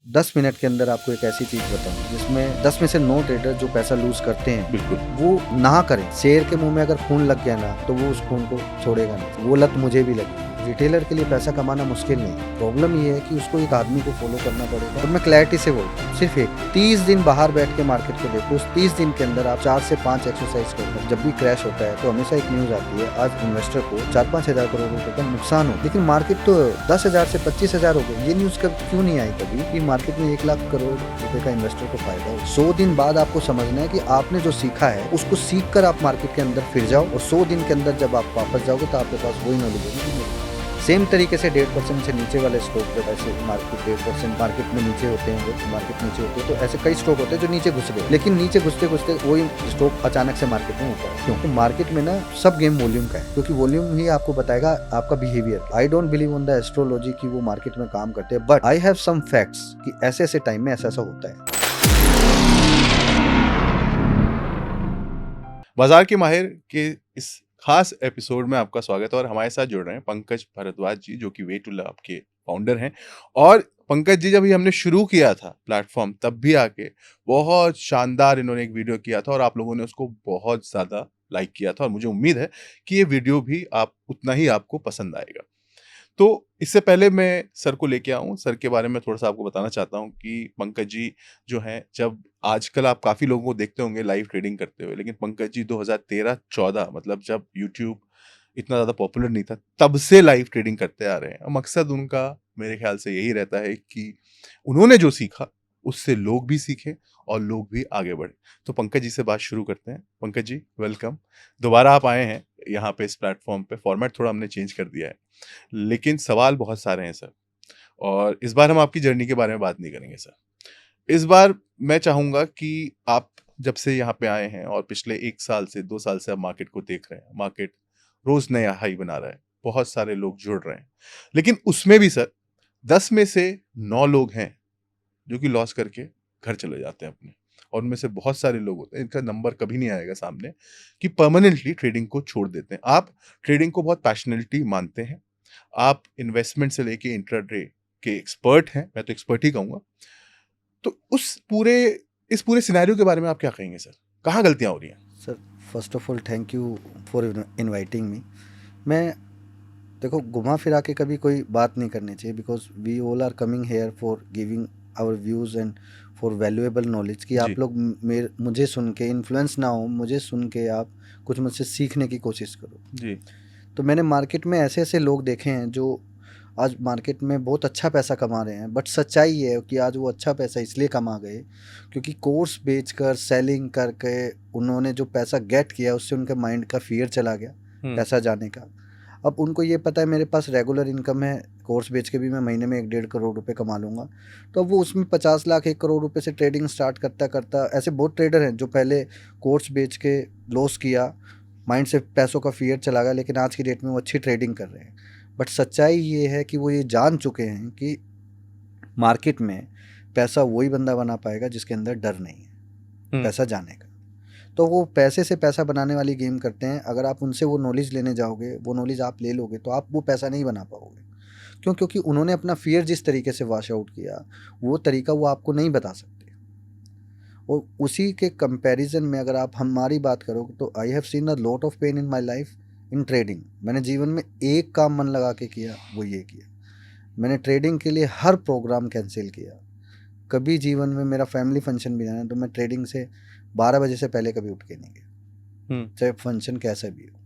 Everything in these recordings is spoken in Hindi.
10 मिनट के अंदर आपको एक ऐसी चीज बताऊं जिसमें 10 में से 9 ट्रेडर जो पैसा लूज करते हैं बिल्कुल। वो ना करें। शेर के मुंह में अगर खून लग गया ना तो वो उस खून को छोड़ेगा नहीं। वो लत मुझे भी लगी। रिटेलर के लिए पैसा कमाना मुश्किल नहीं, प्रॉब्लम ये है कि उसको एक आदमी को फॉलो करना पड़ेगा। और मैं क्लैरिटी से बोलता हूँ, सिर्फ एक 30 दिन बाहर बैठ के मार्केट को देखो। उस 30 दिन के अंदर आप 4 से 5 एक्सरसाइज करो। जब भी क्रैश होता है तो हमेशा एक न्यूज आती है, आज इन्वेस्टर को 4-5 हजार करोड़ रुपए का नुकसान हो, लेकिन मार्केट तो 10,000 से 25,000 हो गए। ये न्यूज कब क्यों नहीं आई कभी कि मार्केट में 1 लाख करोड़ रुपए का इन्वेस्टर को फायदा हो। 100 दिन बाद आपको समझना है कि आपने जो सीखा है उसको सीख कर आप मार्केट के अंदर फिर जाओ, और 100 दिन के अंदर जब आप वापस जाओगे तो आपके पास वही नॉलेज होगी। सेम तरीके से 1.5% से नीचे वाले स्टॉक जब ऐसे मार्केट 1.5% मार्केट में नीचे होते हैं, वो मार्केट नीचे होती है, तो ऐसे कई स्टॉक होते हैं जो नीचे घुस गए, लेकिन नीचे घुसते घुसते वही स्टॉक अचानक से मार्केट में ऊपर है। क्योंकि मार्केट में ना सब गेम वॉल्यूम का है, क्योंकि वॉल्यूम ही आपको बताएगा आपका behaviour. I don't believe on the astrology की वो मार्केट में काम करते हैं, but I have some facts कि ऐसे ऐसे टाइम में ऐसा ऐसा होता है। बाजार के माहिर के इस खास एपिसोड में आपका स्वागत है और हमारे साथ जुड़ रहे हैं पंकज भारद्वाज जी, जो कि वे टू लव के फाउंडर हैं। और पंकज जी, जब ये हमने शुरू किया था प्लेटफॉर्म, तब भी आके बहुत शानदार इन्होंने एक वीडियो किया था और आप लोगों ने उसको बहुत ज्यादा लाइक किया था, और मुझे उम्मीद है कि ये वीडियो भी आप उतना ही आपको पसंद आएगा। तो इससे पहले मैं सर को लेके आऊँ, सर के बारे में थोड़ा-सा आपको बताना चाहता हूँ कि पंकज जी जो हैं, जब आजकल आप काफ़ी लोगों को देखते होंगे लाइव ट्रेडिंग करते हुए, लेकिन पंकज जी 2013-14 मतलब जब यूट्यूब इतना ज़्यादा पॉपुलर नहीं था, तब से लाइव ट्रेडिंग करते आ रहे हैं। मकसद उनका मेरे ख्याल से यही रहता है कि उन्होंने जो सीखा, उससे लोग भी सीखें और लोग भी आगे बढ़ें। तो पंकज जी से बात शुरू करते हैं। पंकज जी, वेलकम। दोबारा आप आए हैं यहाँ पे इस प्लेटफ़ॉर्म पे, फॉर्मेट थोड़ा हमने चेंज कर दिया है। लेकिन सवाल बहुत सारे हैं सर, और इस बार हम आपकी जर्नी के बारे में बात नहीं करेंगे सर। इस बार मैं चाहूँगा कि आप जब से यहाँ पे आए हैं और पिछले 1 साल से 2 साल से आप मार्केट को देख रहे हैं, मार्केट रोज़ नया हाई बना रहा है, बहुत सारे लोग जुड़ रहे हैं। लेकिन उसमें भी सर 10 में से 9 लोग हैं जो कि लॉस करके घर चले जाते हैं अपने, और उनमें से बहुत सारे लोग होते हैं, इनका नंबर कभी नहीं आएगा सामने, कि परमानेंटली ट्रेडिंग को छोड़ देते हैं। आप ट्रेडिंग को बहुत पैशनेटली मानते हैं, आप इन्वेस्टमेंट से लेके इंट्राडे के एक्सपर्ट हैं, मैं तो एक्सपर्ट ही कहूँगा। तो इस पूरे सिनेरियो के बारे में आप क्या कहेंगे सर? कहाँ गलतियाँ हो रही हैं? Sir, first of all thank you for inviting me. मैं देखो, घुमा फिरा के कभी कोई बात नहीं करनी चाहिए, because we all are coming here for giving our views and for valuable knowledge, कि जी, आप लोग मेरे मुझे सुन के इन्फ्लुएंस ना हो, मुझे सुन के आप कुछ मुझसे सीखने की कोशिश करो। जी, तो मैंने मार्केट में ऐसे ऐसे लोग देखे हैं जो आज मार्केट में बहुत अच्छा पैसा कमा रहे हैं, बट सच्चाई ये है कि आज वो अच्छा पैसा इसलिए कमा गए क्योंकि कोर्स बेचकर सेलिंग करके उन्होंने जो पैसा गेट किया उससे उनके माइंड का फियर चला गया हुँ, पैसा जाने का। अब उनको ये पता है मेरे पास रेगुलर इनकम है, कोर्स बेच के भी मैं महीने में 1-1.5 करोड़ रुपए कमा लूँगा। तो अब वो उसमें 50 लाख 1 करोड़ रुपए से ट्रेडिंग स्टार्ट करता करता, ऐसे बहुत ट्रेडर हैं जो पहले कोर्स बेच के लॉस किया, माइंड से पैसों का फियर चला गया, लेकिन आज की डेट में वो अच्छी ट्रेडिंग कर रहे हैं। बट सच्चाई ये है कि वो ये जान चुके हैं कि मार्केट में पैसा वही बंदा बना पाएगा जिसके अंदर डर नहीं है हुँ, पैसा जाने का। तो वो पैसे से पैसा बनाने वाली गेम करते हैं। अगर आप उनसे वो नॉलेज लेने जाओगे, वो नॉलेज आप ले लोगे, तो आप वो पैसा नहीं बना पाओगे। क्यों? क्योंकि उन्होंने अपना फियर जिस तरीके से वॉश आउट किया, वो तरीका वो आपको नहीं बता सकते। और उसी के कंपैरिजन में अगर आप हमारी बात करो तो I have seen a lot of pain in my life in trading. मैंने जीवन में एक काम मन लगा के किया, वो ये किया, मैंने ट्रेडिंग के लिए हर प्रोग्राम कैंसिल किया। कभी जीवन में मेरा फैमिली फंक्शन भी जाना तो मैं ट्रेडिंग से 12 बजे से पहले कभी उठ के नहीं गया, हुँ, चाहे फंक्शन कैसा भी हो।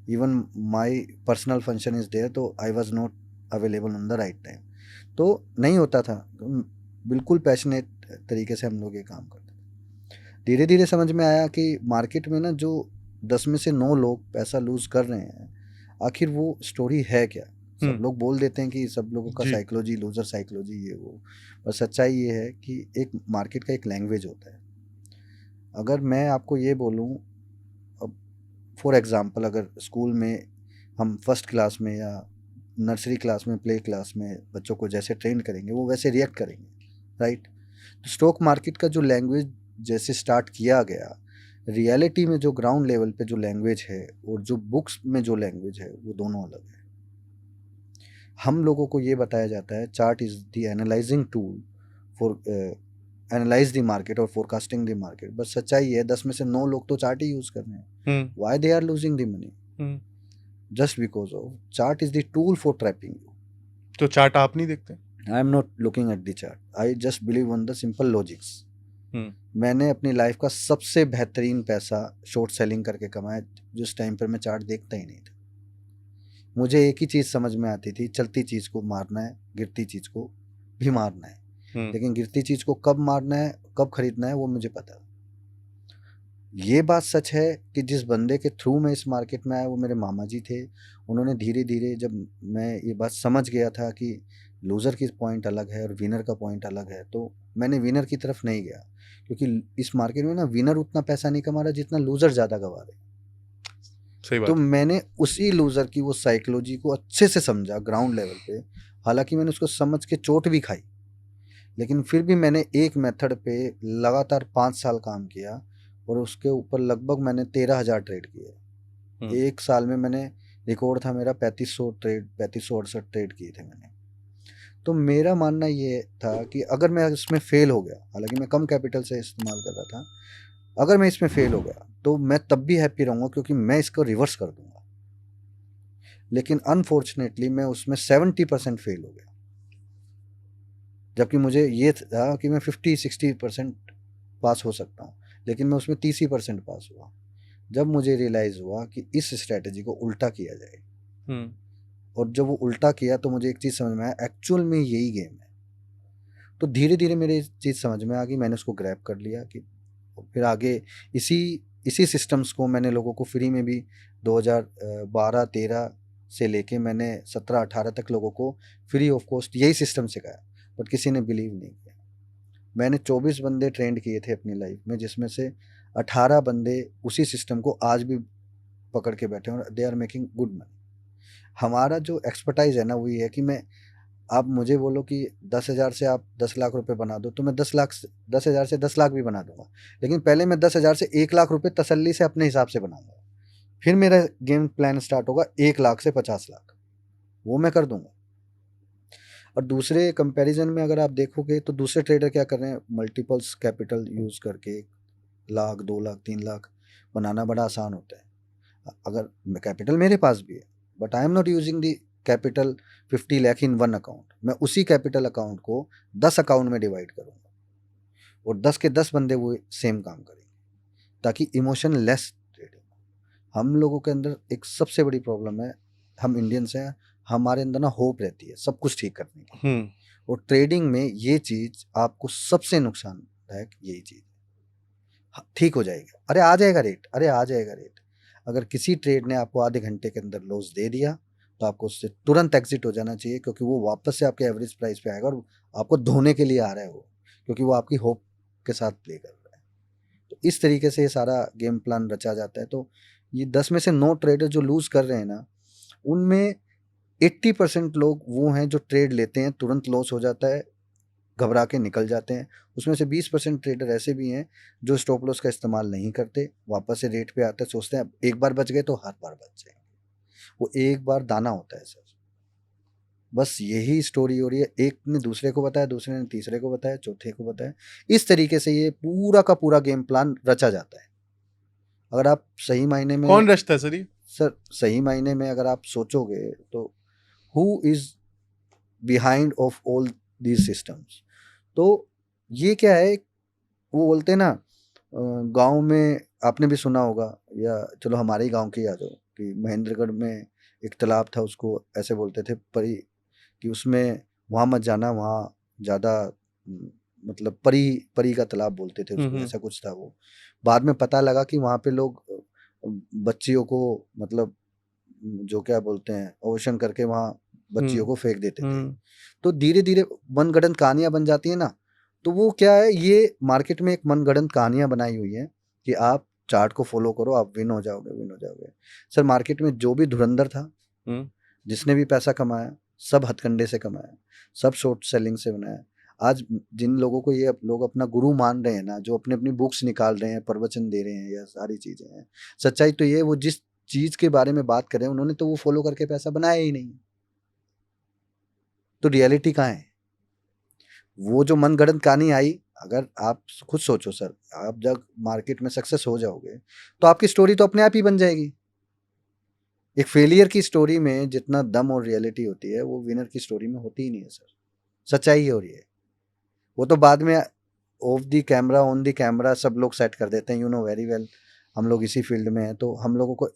Even my personal function is there तो I was not available on the right time. तो नहीं होता था, तो बिल्कुल पैशनेट तरीके से हम लोग ये काम करते थे। धीरे धीरे समझ में आया कि मार्केट में ना जो 10 में से 9 लोग पैसा लूज़ कर रहे हैं, आखिर वो स्टोरी है क्या। सब हुँ, लोग बोल देते हैं कि सब लोगों का जी, साइकोलॉजी, लूजर साइकोलॉजी, ये वो, पर सच्चाई ये है कि एक मार्केट का एक लैंग्वेज होता है। अगर मैं आपको ये बोलूँ, अब फॉर एग्ज़ाम्पल अगर स्कूल में हम फर्स्ट क्लास में या नर्सरी क्लास में, प्ले क्लास में बच्चों को जैसे ट्रेन करेंगे वो वैसे रिएक्ट करेंगे, राइट। तो स्टॉक मार्केट का जो लैंग्वेज जैसे स्टार्ट किया गया, रियलिटी में जो ग्राउंड लेवल पे जो लैंग्वेज है और जो बुक्स में जो लैंग्वेज है वो दोनों अलग है। हम लोगों को ये बताया जाता है chart is the analysing tool for analyse the market और फोरकास्टिंग द मार्केट, बट सच्चाई है 10 में से 9 लोग तो चार्ट ही यूज कर रहे हैं. Why they are losing the money? Just because of chart is the tool for trapping you. तो चार्ट आप नहीं देखते? I am not looking at the chart, I just believe on the simple logics. मैंने अपनी लाइफ का सबसे बेहतरीन पैसा शॉर्ट सेलिंग करके कमाया, जिस टाइम पर मैं चार्ट देखता ही नहीं था. मुझे एक ही चीज़ समझ में आती थी, चलती चीज़ को मारना है, गिरती चीज़ को भी मारना है. लेकिन गिरती चीज़ को कब मारना है, कब खरीदना है, वो मुझे पता. ये बात सच है कि जिस बंदे के थ्रू मैं इस मार्केट में आया वो मेरे मामा जी थे. उन्होंने धीरे धीरे, जब मैं ये बात समझ गया था कि लूज़र की पॉइंट अलग है और विनर का पॉइंट अलग है, तो मैंने विनर की तरफ नहीं गया. क्योंकि इस मार्केट में ना विनर उतना पैसा नहीं कमा रहा जितना लूज़र ज़्यादा कमा रहे. सही बात. तो मैंने उसी लूज़र की वो साइकोलॉजी को अच्छे से समझा ग्राउंड लेवल पे. हालांकि मैंने उसको समझ के चोट भी खाई, लेकिन फिर भी मैंने एक मेथड पे लगातार 5 साल काम किया और उसके ऊपर लगभग मैंने 13,000 ट्रेड किए. एक साल में मैंने, रिकॉर्ड था मेरा 3568 ट्रेड किए थे मैंने. तो मेरा मानना ये था कि अगर मैं इसमें फेल हो गया, हालांकि मैं कम कैपिटल से इस्तेमाल कर रहा था, अगर मैं इसमें फेल हो गया तो मैं तब भी हैप्पी रहूँगा क्योंकि मैं इसको रिवर्स कर दूंगा. लेकिन अनफॉर्चुनेटली मैं उसमें 70% फेल हो गया, जबकि मुझे ये था कि मैं 50-60% पास हो सकता हूँ, लेकिन मैं उसमें 30% पास हुआ. जब मुझे रियलाइज़ हुआ कि इस स्ट्रैटेजी को उल्टा किया जाए, और जब वो उल्टा किया तो मुझे एक चीज़ समझ में आया, एक्चुअल में यही गेम है. तो धीरे धीरे मेरे चीज़ समझ में आ गई, मैंने उसको ग्रैब कर लिया कि फिर आगे इसी सिस्टम्स को मैंने लोगों को फ्री में भी 2012-13 से लेके मैंने 17-18 तक लोगों को फ्री ऑफ कॉस्ट यही सिस्टम सिखाया, बट किसी ने बिलीव नहीं किया. मैंने 24 बंदे ट्रेंड किए थे अपनी लाइफ में, जिसमें से 18 बंदे उसी सिस्टम को आज भी पकड़ के बैठे हैं और they are making good money. हमारा जो एक्सपर्टाइज है ना, वो ये है कि आप मुझे बोलो कि 10,000 से आप 10 लाख रुपए बना दो, तो मैं 10,000 से 10 लाख भी बना दूंगा. लेकिन पहले मैं 10,000 से 1 लाख रुपए तसल्ली से अपने हिसाब से बनाऊंगा. फिर मेरा गेम प्लान स्टार्ट होगा 1 लाख से 50 लाख, वो मैं कर दूंगा. और दूसरे कंपैरिजन में अगर आप देखोगे तो दूसरे ट्रेडर क्या कर रहे हैं, मल्टीपल्स कैपिटल यूज़ करके 1 लाख, 2 लाख, 3 लाख बनाना बड़ा आसान होता है. अगर कैपिटल मेरे पास भी है, but I am not using the capital 50 lakh in one account. मैं उसी कैपिटल अकाउंट को 10 अकाउंट में डिवाइड करूंगा और 10 के 10 बंदे वो सेम काम करेंगे, ताकि इमोशन लेस ट्रेडिंग. हम लोगों के अंदर एक सबसे बड़ी प्रॉब्लम है, हम इंडियंस हैं, हमारे अंदर ना होप रहती है सब कुछ ठीक करने की. और ट्रेडिंग में ये चीज़ आपको सबसे नुकसानदायक यही चीज़ है. ठीक हो जाएगा, अरे आ जाएगा रेट, अरे आ जाएगा रेट. अगर किसी ट्रेड ने आपको आधे घंटे के अंदर लॉस दे दिया तो आपको उससे तुरंत एग्जिट हो जाना चाहिए, क्योंकि वो वापस से आपके एवरेज प्राइस पे आएगा और आपको धोने के लिए आ रहा है वो, क्योंकि वो आपकी होप के साथ प्ले कर रहा है. तो इस तरीके से ये सारा गेम प्लान रचा जाता है. तो ये 10 में से 9 ट्रेडर जो लूज़ कर रहे हैं ना, उनमें 80% लोग वो हैं जो ट्रेड लेते हैं, तुरंत लॉस हो जाता है, घबरा के निकल जाते हैं. उसमें से 20% ट्रेडर ऐसे भी हैं जो स्टॉप लॉस का इस्तेमाल नहीं करते, वापस से रेट पे आते हैं, सोचते हैं एक बार बच गए तो हर बार बच जाएंगे. वो एक बार दाना होता है सर. बस यही स्टोरी हो रही है, एक ने दूसरे को बताया, दूसरे ने तीसरे को बताया, चौथे को बताया. इस तरीके से ये पूरा का पूरा गेम प्लान रचा जाता है. अगर आप सही मायने में, कौन रचता है सर ये? सर सही मायने में अगर आप सोचोगे तो who is behind of all these systems, तो ये क्या है, वो बोलते हैं ना, गांव में आपने भी सुना होगा, या चलो हमारे ही गांव की याद हो कि महेंद्रगढ़ में एक तालाब था, उसको ऐसे बोलते थे परी, कि उसमें वहाँ मत जाना, वहाँ ज़्यादा मतलब परी परी का तालाब बोलते थे उसको, ऐसा कुछ था वो. बाद में पता लगा कि वहाँ पे लोग बच्चियों को, मतलब जो क्या बोलते हैं, ओशन करके वहाँ बच्चियों को फेंक देते थे. तो धीरे धीरे मनगढ़ंत कहानियां बन जाती है ना. तो वो क्या है, ये मार्केट में एक मनगढ़ंत कहानियां बनाई हुई है कि आप चार्ट को फॉलो करो, आप विन हो जाओगे, विन हो जाओगे. सर मार्केट में जो भी धुरंधर था, जिसने भी पैसा कमाया, सब हथकंडे से कमाया, सब शॉर्ट सेलिंग से बनाया. आज जिन लोगों को ये लोग अपना गुरु मान रहे हैं ना, जो अपनी अपनी बुक्स निकाल रहे हैं, प्रवचन दे रहे हैं, या सारी चीजें हैं, सच्चाई तो ये, वो जिस चीज के बारे में बात कर रहे हैं उन्होंने तो वो फॉलो करके पैसा बनाया ही नहीं. तो रियलिटी कहाँ है? वो जो मनगढ़ंत कहानी आई, अगर आप खुद सोचो सर, आप जब मार्केट में सक्सेस हो जाओगे तो आपकी स्टोरी तो अपने आप ही बन जाएगी। एक फेलियर की स्टोरी में जितना दम और रियलिटी होती है वो विनर की स्टोरी में होती ही नहीं है सर। सच्चाई है। और ये वो तो बाद में of the camera on the camera सब लोग सेट कर देते हैं, यू नो वेरी वेल। हम लोग इसी फील्ड में हैं तो हम लोगों को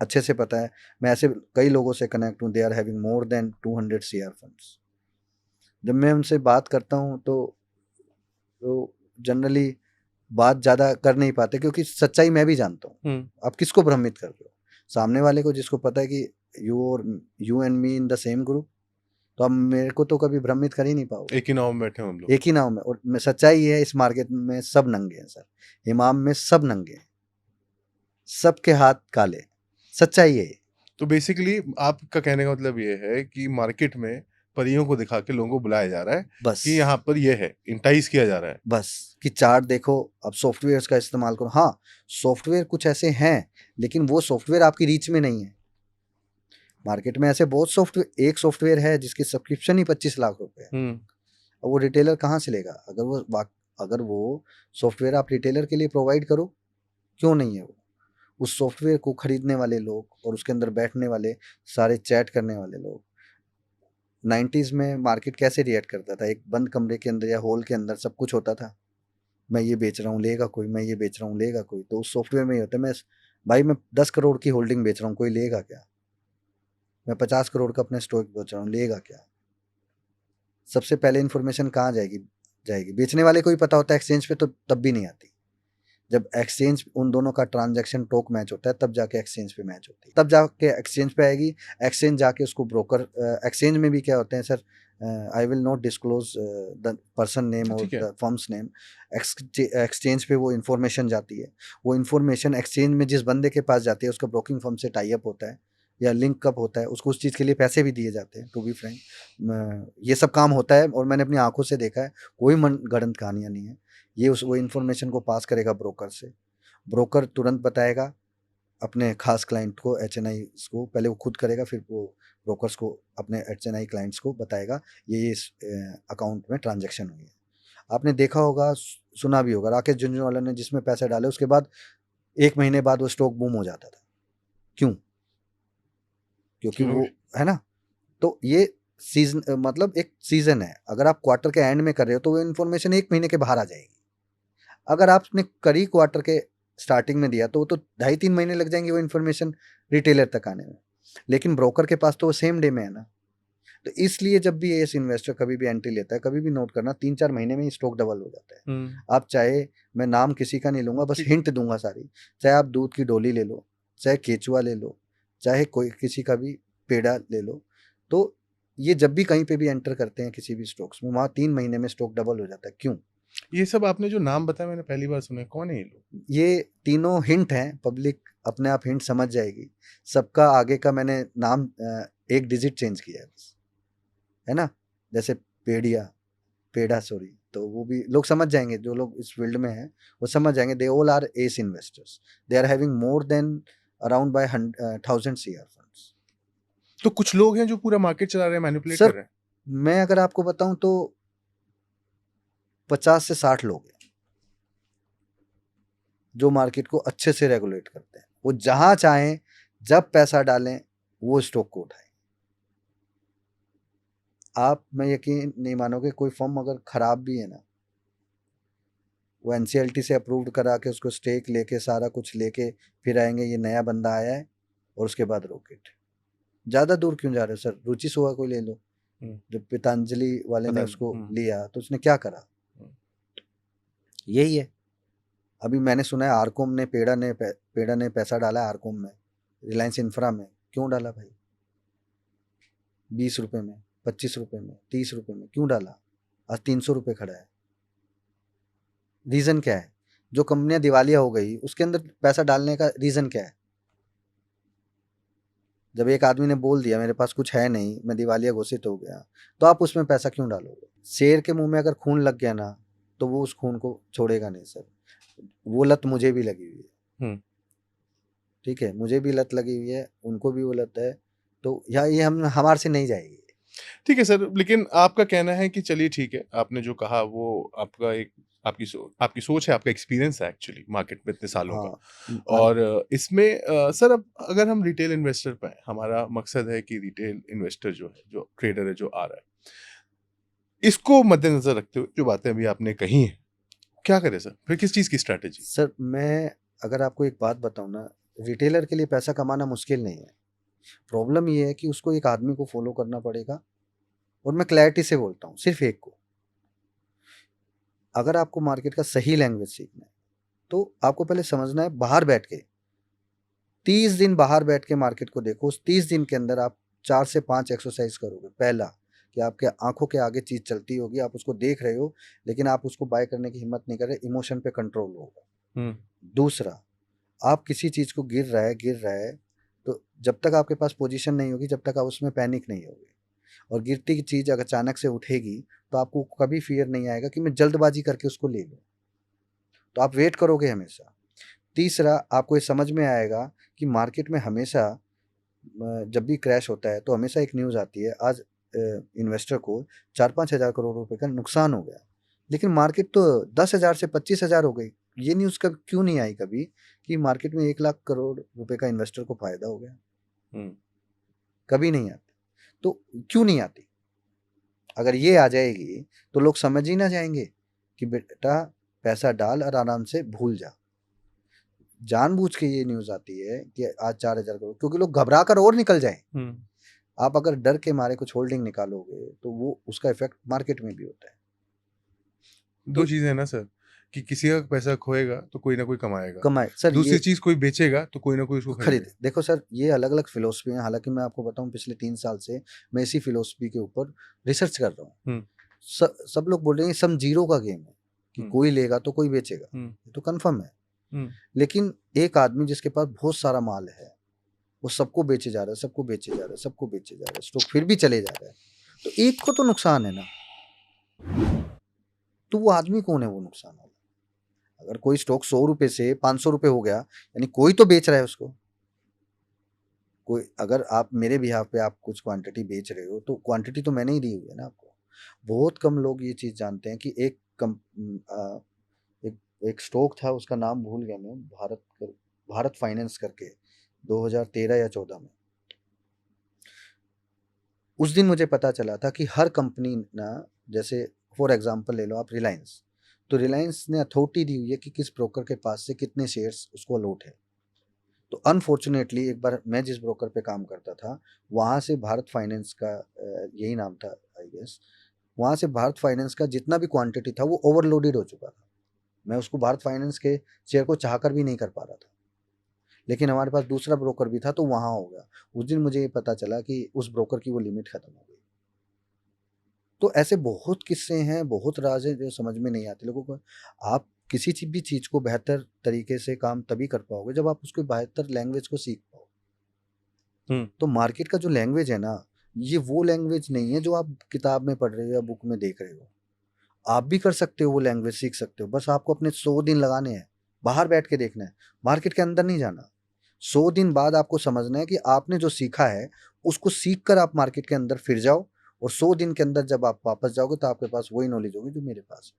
अच्छे से पता है। मैं ऐसे कई लोगों से कनेक्ट हूँ, they are having more than 200 CR funds. जब मैं उनसे बात करता हूँ तो जनरली बात ज़्यादा कर नहीं पाते, क्योंकि सच्चाई मैं भी जानता हूँ। आप किसको भ्रमित कर रहे हो? सामने वाले को, जिसको पता है कि you and me in the same group, तो अब मेरे को तो कभी भ्रमित कर ही नहीं पाओगे। एक ही नाव में बैठे हैं हम लोग। एक ही नाव में। और सच्चाई है, इस मार्केट में सब नंगे हैं सर। इमाम में सब नंगे हैं, सबके हाथ काले। सच्चाई है ये। तो बेसिकली आपका कहने का मतलब ये है कि मार्केट में परियों को दिखा के लोगों को बुलाया जा रहा है बस कि यहाँ पर ये है, इंटाइज किया जा रहा है। बस कि चार्ट देखो, अब सॉफ्टवेयर का इस्तेमाल करो। हाँ, सॉफ्टवेयर कुछ ऐसे हैं, लेकिन वो सॉफ्टवेयर आपकी रीच में नहीं है। मार्केट में ऐसे बहुत सॉफ्टवेयर, एक सॉफ्टवेयर है जिसकी सब्सक्रिप्शन ही 25 लाख रुपए है। अब वो रिटेलर कहाँ से लेगा? अगर वो सॉफ्टवेयर आप रिटेलर के लिए प्रोवाइड करो, क्यों नहीं है वो? उस सॉफ्टवेयर को खरीदने वाले लोग और उसके अंदर बैठने वाले सारे चैट करने वाले लोग। 90s में मार्केट कैसे रिएक्ट करता था? एक बंद कमरे के अंदर या हॉल के अंदर सब कुछ होता था। मैं ये बेच रहा हूँ, लेगा कोई? मैं ये बेच रहा हूँ, लेगा कोई? तो उस सॉफ्टवेयर में ही होता है, मैं 10 करोड़ की होल्डिंग बेच रहा हूँ, कोई लेगा क्या? मैं 50 करोड़ का अपने स्टॉक बेच रहा हूँ, लेगा क्या? सबसे पहले इन्फॉर्मेशन कहाँ जाएगी? बेचने वाले को ही पता होता है, एक्सचेंज पे तो तब भी नहीं आती। जब एक्सचेंज उन दोनों का ट्रांजैक्शन टोक मैच होता है, तब जाके एक्सचेंज पे मैच होती है, तब जाके एक्सचेंज पे आएगी। एक्सचेंज जाके उसको ब्रोकर, एक्सचेंज में भी क्या होते हैं sir, I will not disclose the person name और ठीक है। The firms name. एक्सचेंज पे वो इन्फॉर्मेशन जाती है। वो इन्फॉर्मेशन एक्सचेंज में जिस बंदे के पास जाती है, उसका ब्रोकिंग फर्म से टाई अप होता है या लिंक अप होता है, उसको उस चीज़ के लिए पैसे भी दिए जाते हैं। टू बी फ्रैंक, ये सब काम होता है और मैंने अपनी आंखों से देखा है। कोई मन गढ़ंत कहानियाँ नहीं है। ये वो इन्फॉर्मेशन को पास करेगा ब्रोकर से। ब्रोकर तुरंत बताएगा अपने खास क्लाइंट को, HNIs को। पहले वो खुद करेगा, फिर वो ब्रोकर्स को, अपने HNI क्लाइंट्स को बताएगा ये इस अकाउंट में ट्रांजैक्शन हुई है। आपने देखा होगा, सुना भी होगा, राकेश झुंझुनवाला ने जिसमें पैसे डाले उसके बाद 1 महीने बाद वो स्टॉक बूम हो जाता था। क्यों? क्योंकि वो, है ना? तो ये सीजन, मतलब एक सीजन है। अगर आप क्वार्टर के एंड में कर रहे हो तो वो इन्फॉर्मेशन 1 महीने के बाहर आ जाएगी। अगर आपने करी क्वार्टर के स्टार्टिंग में दिया तो वो तो 2.5-3 महीने लग जाएंगे वो इन्फॉर्मेशन रिटेलर तक आने में। लेकिन ब्रोकर के पास तो वो सेम डे में है ना। तो इसलिए जब भी एस इन्वेस्टर कभी भी एंट्री लेता है, कभी भी नोट करना, 3-4 महीने में ही स्टॉक डबल हो जाता है। आप चाहे, मैं नाम किसी का नहीं लूंगा, बस हिंट दूंगा सारी। चाहे आप दूध की डोली ले लो, चाहे केचुआ ले लो, चाहे कोई किसी का भी पेड़ा ले लो, तो ये जब भी कहीं पे भी एंटर करते हैं किसी भी स्टॉक्स में, वहाँ 3 महीने में स्टॉक डबल हो जाता है। क्यों? ये सब आपने जो नाम बताया मैंने पहली बार सुना है, कौन है ये लोग? ये तीनों हिंट हैं, पब्लिक अपने आप हिंट समझ जाएगी। सबका आगे का मैंने नाम एक डिजिट चेंज किया है बस, है ना? जैसे पेड़ा, सॉरी, तो वो भी लोग समझ जाएंगे। जो लोग इस फील्ड में हैं वो समझ जाएंगे। They all are as investors, they are having more than around by 1000 CR funds. तो कुछ लोग हैं जो पूरा मार्केट चला रहे हैं, मैनिपुलेट सर, कर रहे हैं। मैं अगर आपको बताऊं तो 50 से 60 लोग हैं जो मार्केट को अच्छे से रेगुलेट करते हैं। वो जहां चाहें, जब पैसा डालें, वो स्टॉक को उठाएं। आप, मैं यकीन नहीं मानोगे, कोई फर्म अगर खराब भी है ना, वो NCLT से अप्रूव्ड करा के उसको स्टेक लेके सारा कुछ लेके फिर आएंगे, ये नया बंदा आया है, और उसके बाद रॉकेट। ज़्यादा दूर क्यों जा रहे हो सर? रुचि सोहा को ले लो। जब पतंजलि वाले ने उसको लिया तो उसने क्या करा? यही है। अभी मैंने सुना है आरकोम ने, पेड़ा ने पैसा डाला आरकोम में, रिलायंस इंफ्रा में। क्यों डाला भाई? 20 रुपए में, 25 रुपए में, 30 रुपए में क्यों डाला? आज 300 रुपये खड़ा है। रीज़न क्या है? जो कंपनियां दिवालिया हो गई उसके अंदर पैसा डालने का रीज़न क्या है? जब एक आदमी ने बोल दिया मेरे पास कुछ है नहीं, मैं दिवालिया घोषित हो गया, तो आप उसमें पैसा क्यों डालोगे? शेर के मुंह में अगर खून लग गया ना, तो वो उस खून को छोड़ेगा नहीं सर। वो लत मुझे भी लगी हुई है, ठीक है? मुझे भी लत लगी हुई है, उनको भी वो लत है। तो ये हमारे से नहीं जाएगी। ठीक है सर, लेकिन आपका कहना है कि चलिए ठीक है, आपने जो कहा वो आपका एक आपकी सोच है, आपका एक्सपीरियंस है एक्चुअली मार्केट में इतने सालों का। हाँ, हाँ, और इसमें सर अब अगर हम रिटेल इन्वेस्टर पे हैं, हमारा मकसद है कि रिटेल इन्वेस्टर जो है, जो ट्रेडर है, जो आ रहा है, इसको मद्देनज़र रखते हुए जो बातें अभी आपने कही हैं, क्या करें सर? फिर किस चीज़ की स्ट्रैटेजी? सर मैं अगर आपको एक बात बताऊँ ना, रिटेलर के लिए पैसा कमाना मुश्किल नहीं है। प्रॉब्लम ये है कि उसको एक आदमी को फ़ॉलो करना पड़ेगा और मैं क्लैरिटी से बोलता हूँ, सिर्फ़ एक को। अगर आपको मार्केट का सही लैंग्वेज सीखना है, तो आपको पहले समझना है बाहर बैठ के 30 दिन बाहर बैठ के मार्केट को देखो। उस 30 दिन के अंदर आप 4 से 5 एक्सरसाइज़ करोगे। पहला, कि आपके आँखों के आगे चीज़ चलती होगी, आप उसको देख रहे हो, लेकिन आप उसको बाय करने की हिम्मत नहीं कर रहे, इमोशन पे कंट्रोल होगा। हुँ, दूसरा, आप किसी चीज़ को गिर रहा है, तो जब तक आपके पास पोजीशन नहीं होगी, जब तक आप उसमें पैनिक नहीं होगे। और गिरती की चीज़ अगर अचानक से उठेगी, तो आपको कभी फ़ियर नहीं आएगा कि मैं जल्दबाज़ी करके उसको ले लूँ। तो आप वेट करोगे हमेशा। तीसरा, आपको ये समझ में आएगा कि मार्केट में हमेशा जब भी क्रैश होता है, तो हमेशा एक न्यूज़ आती है, आज इन्वेस्टर को 4-5 हज़ार करोड़ रुपए का नुकसान हो गया। लेकिन मार्केट तो 10,000 से 25,000 हो गई। ये न्यूज़ कब क्यों नहीं आई कभी कि मार्केट में 1 लाख करोड़ रुपए का इन्वेस्टर को फ़ायदा हो गया? हुँ, कभी नहीं आती। तो क्यों नहीं आती? अगर ये आ जाएगी, तो लोग समझ ही ना जाएँगे कि बेटा पैसा डाल और आराम से भूल जा। जानबूझ के ये न्यूज़ आती है कि आज 4,000 करोड़, क्योंकि लोग घबरा कर और निकल जाएँ। हुँ। आप अगर डर के मारे कुछ होल्डिंग निकालोगे, तो वो उसका इफ़ेक्ट मार्केट में भी होता है। 2 तो चीज़ें हैं ना सर, कि किसी का पैसा खोएगा तो कोई ना कोई कमाएगा। कमाए सर दूसरी ये चीज़ कोई बेचेगा तो कोई ना कोई उसको खरीदे। खरीदेगा। देखो सर, ये अलग-अलग फ़िलॉसफ़ी हैं, हालाँकि मैं आपको बताऊँ पिछले 3 साल से मैं इसी फ़िलॉसफ़ी के ऊपर रिसर्च कर रहा हूँ। हुँ, सब लोग बोल रहे हैं सम ज़ीरो का गेम है, कि हुँ, कोई लेगा तो कोई बेचेगा, हुँ, ये तो कन्फर्म है। हुँ, लेकिन एक आदमी जिसके पास बहुत सारा माल है, वो सबको बेचे जा रहा है, सबको बेचे जा रहा है, सबको बेचे जा रहा है, स्टॉक फिर भी चले जा रहा है। तो एक को तो नुकसान है ना, तो वो आदमी कौन है वो नुकसान वाला? अगर कोई स्टॉक ₹100 से ₹500 हो गया, यानी कोई तो बेच रहा है उसको। कोई अगर आप मेरे बिहाफ़ पे आप कुछ क्वांटिटी बेच रहे हो, तो क्वांटिटी तो मैंने ही दी हुई है ना आपको। बहुत कम लोग ये चीज़ जानते हैं कि एक एक स्टॉक था, उसका नाम भूल गया मैं, भारत फाइनेंस करके 2013 या 14 में। उस दिन मुझे पता चला था कि हर कंपनी ना, जैसे फॉर एग्ज़ाम्पल ले लो आप रिलायंस, तो रिलायंस ने अथॉरिटी दी हुई है कि किस ब्रोकर के पास से कितने शेयर्स उसको अलॉट है। तो अनफॉर्चुनेटली एक बार मैं जिस ब्रोकर पे काम करता था, वहाँ से भारत फाइनेंस का यही नाम था आई गेस, वहाँ से भारत फाइनेंस का जितना भी क्वांटिटी था वो ओवरलोडेड हो चुका था। मैं उसको भारत फाइनेंस के शेयर को चाहकर भी नहीं कर पा रहा था। लेकिन हमारे पास दूसरा ब्रोकर भी था, तो वहाँ हो गया। उस दिन मुझे ये पता चला कि उस ब्रोकर की वो लिमिट खत्म हो गई। तो ऐसे बहुत किस्से हैं, बहुत राज़ हैं जो समझ में नहीं आते लोगों को। आप किसी भी चीज़ को बेहतर तरीके से काम तभी कर पाओगे जब आप उसको बेहतर लैंग्वेज को सीख पाओ। हुँ। तो मार्केट का जो लैंग्वेज है ना, ये वो लैंग्वेज नहीं है जो आप किताब में पढ़ रहे हो या बुक में देख रहे हो। आप भी कर सकते हो, वो लैंग्वेज सीख सकते हो, बस आपको अपने 100 दिन लगाने हैं, बाहर बैठ के देखना है, मार्केट के अंदर नहीं जाना। 100 दिन बाद आपको समझना है कि आपने जो सीखा है, उसको सीख कर आप मार्केट के अंदर फिर जाओ, और 100 दिन के अंदर जब आप वापस जाओगे तो आपके पास वही नॉलेज होगी जो मेरे पास